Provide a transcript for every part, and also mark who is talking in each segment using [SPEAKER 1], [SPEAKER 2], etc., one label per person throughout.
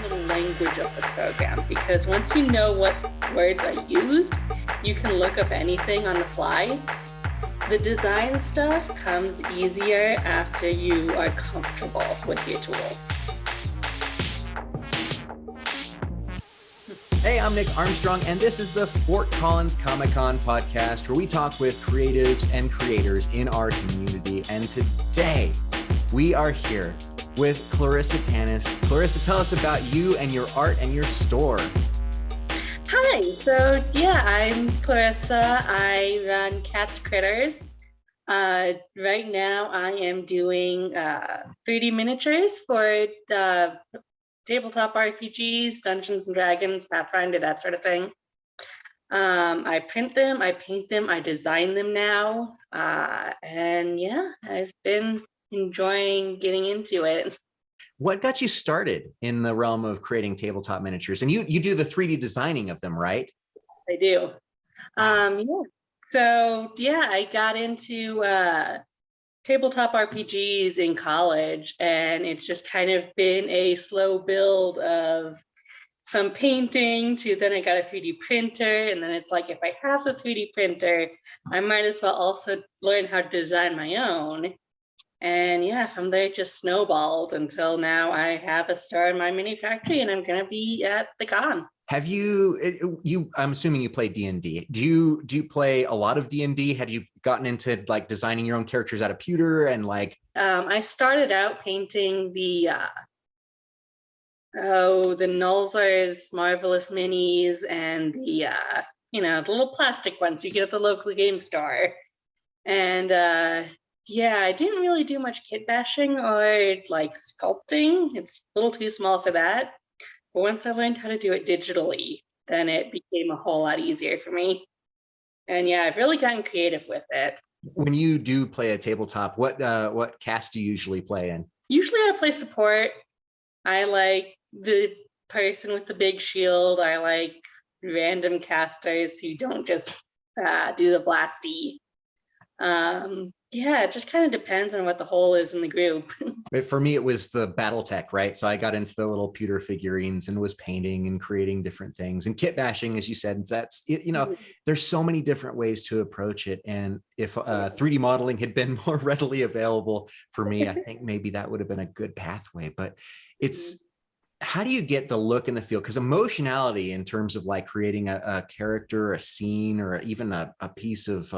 [SPEAKER 1] the language of the program, because once you know what words are used, you can look up anything on the fly. The design stuff comes easier after you are comfortable with your tools.
[SPEAKER 2] Hey, I'm Nick Armstrong, and this is the Fort Collins Comic-Con podcast, where we talk with creatives and creators in our community. And today, we are here with Clarissa Tanis. Clarissa, tell us about you and your art and your store.
[SPEAKER 1] Hi, so yeah, I'm Clarissa. I run Cat's Critters. Right now, I am doing 3D miniatures for tabletop RPGs, Dungeons and Dragons, Pathfinder, that sort of thing. I print them, I paint them, I design them now. And yeah, I've been enjoying getting into it.
[SPEAKER 2] What got you started in the realm of creating tabletop miniatures? And you do the 3D designing of them, right?
[SPEAKER 1] I do. Yeah. So yeah, I got into tabletop RPGs in college, and it's just kind of been a slow build of from painting to then I got a 3D printer, and then it's like, if I have the 3D printer, I might as well also learn how to design my own. And yeah, from there it just snowballed until now I have a store in my mini factory, and I'm gonna be at the con.
[SPEAKER 2] Have you, I'm assuming you play D&D. Do you play a lot of D&D? Have you gotten into like designing your own characters out of pewter and like?
[SPEAKER 1] I started out painting the Nulzar's Marvelous Minis and the the little plastic ones you get at the local game store. And yeah, I didn't really do much kit bashing or like sculpting. It's a little too small for that. But once I learned how to do it digitally, then it became a whole lot easier for me. And yeah, I've really gotten creative with it.
[SPEAKER 2] When you do play a tabletop, what cast do you usually play in?
[SPEAKER 1] Usually I play support. I like the person with the big shield. I like random casters who don't just do the blasty. Yeah, it just kind of depends on what the whole is in the group.
[SPEAKER 2] For me, it was the BattleTech, right? So I got into the little pewter figurines and was painting and creating different things. And kit bashing, as you said, there's so many different ways to approach it. And if 3D modeling had been more readily available for me, I think maybe that would have been a good pathway. But it's, how do you get the look and the feel? Because emotionality in terms of like creating a character, a scene, or even a piece of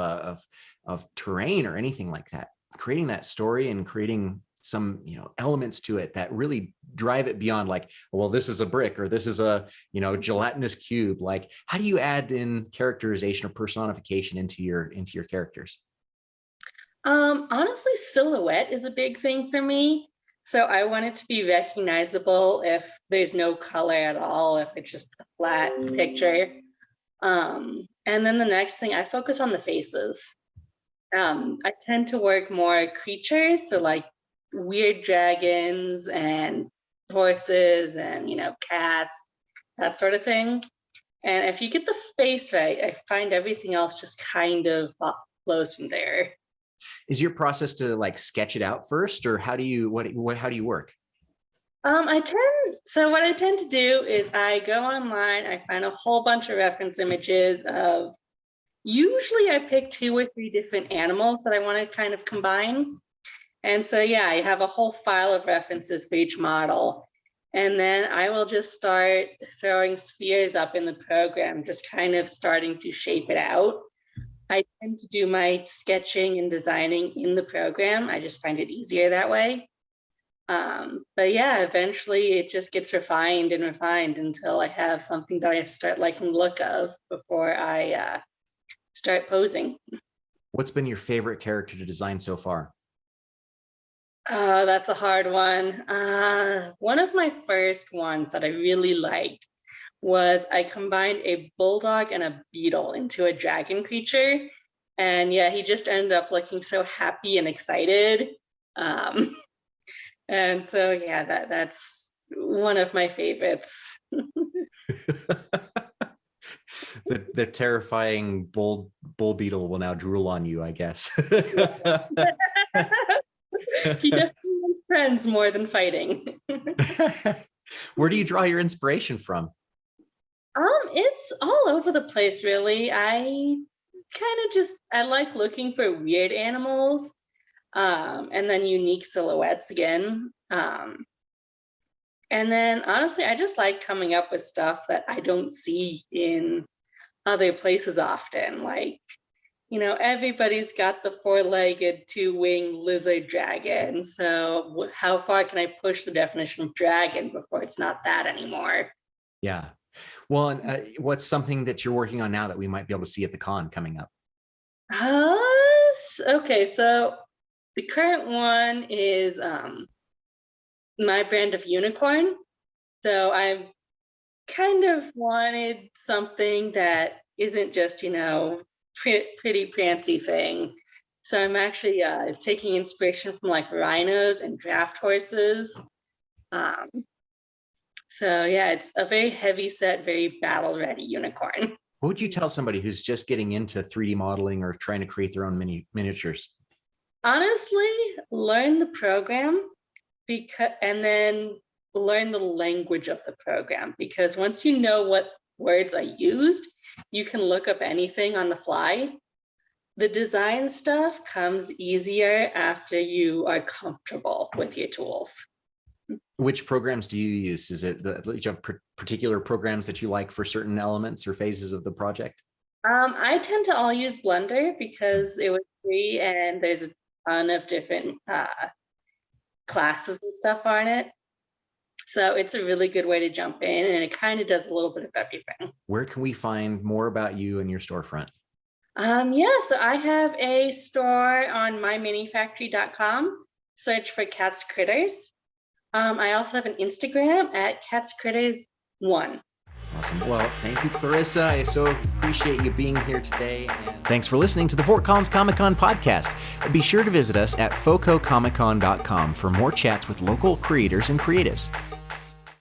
[SPEAKER 2] terrain or anything like that, creating that story and creating some elements to it that really drive it beyond like, well, this is a brick or this is a gelatinous cube. Like, how do you add in characterization or personification into your characters?
[SPEAKER 1] Honestly, silhouette is a big thing for me. So I want it to be recognizable if there's no color at all, if it's just a flat picture. And then the next thing, I focus on the faces. I tend to work more creatures, so like weird dragons and horses and cats, that sort of thing. And if you get the face right, I find everything else just kind of flows from there.
[SPEAKER 2] Is your process to like sketch it out first, or how do you how do you work?
[SPEAKER 1] What I tend to do is I go online, I find a whole bunch of reference images of, usually I pick 2 or 3 different animals that I want to kind of combine. And so yeah, I have a whole file of references for each model. And then I will just start throwing spheres up in the program, just kind of starting to shape it out. I tend to do my sketching and designing in the program. I just find it easier that way. But yeah, eventually it just gets refined and refined until I have something that I start liking the look of before I start posing.
[SPEAKER 2] What's been your favorite character to design so far?
[SPEAKER 1] Oh, that's a hard one. One of my first ones that I really liked was I combined a bulldog and a beetle into a dragon creature. And yeah, he just ended up looking so happy and excited. And so yeah, that's one of my favorites.
[SPEAKER 2] The terrifying bull beetle will now drool on you, I guess.
[SPEAKER 1] He definitely wants friends more than fighting.
[SPEAKER 2] Where do you draw your inspiration from?
[SPEAKER 1] It's all over the place, really. I like looking for weird animals, and then unique silhouettes again. And then honestly, I just like coming up with stuff that I don't see in other places often. Like, everybody's got the four-legged, two-winged lizard dragon. So how far can I push the definition of dragon before it's not that anymore?
[SPEAKER 2] Yeah. Well, and what's something that you're working on now that we might be able to see at the con coming up?
[SPEAKER 1] Okay, so the current one is my brand of unicorn. So I've kind of wanted something that isn't just, pretty fancy thing. So I'm actually taking inspiration from like rhinos and draft horses. So yeah, it's a very heavy set, very battle ready unicorn.
[SPEAKER 2] What would you tell somebody who's just getting into 3D modeling or trying to create their own miniatures?
[SPEAKER 1] Honestly, learn the program and then learn the language of the program, because once you know what words are used, you can look up anything on the fly. The design stuff comes easier after you are comfortable with your tools.
[SPEAKER 2] Which programs do you use? Is it do you have particular programs that you like for certain elements or phases of the project?
[SPEAKER 1] I tend to all use Blender because it was free and there's a ton of different classes and stuff on it. So it's a really good way to jump in, and it kind of does a little bit of everything.
[SPEAKER 2] Where can we find more about you and your storefront?
[SPEAKER 1] So I have a store on myminifactory.com. Search for Cats Critters. I also have an Instagram at catscritters1.
[SPEAKER 2] Awesome. Well, thank you, Clarissa. I so appreciate you being here today. Thanks for listening to the Fort Collins Comic-Con podcast. Be sure to visit us at FoCoComicCon.com for more chats with local creators and creatives.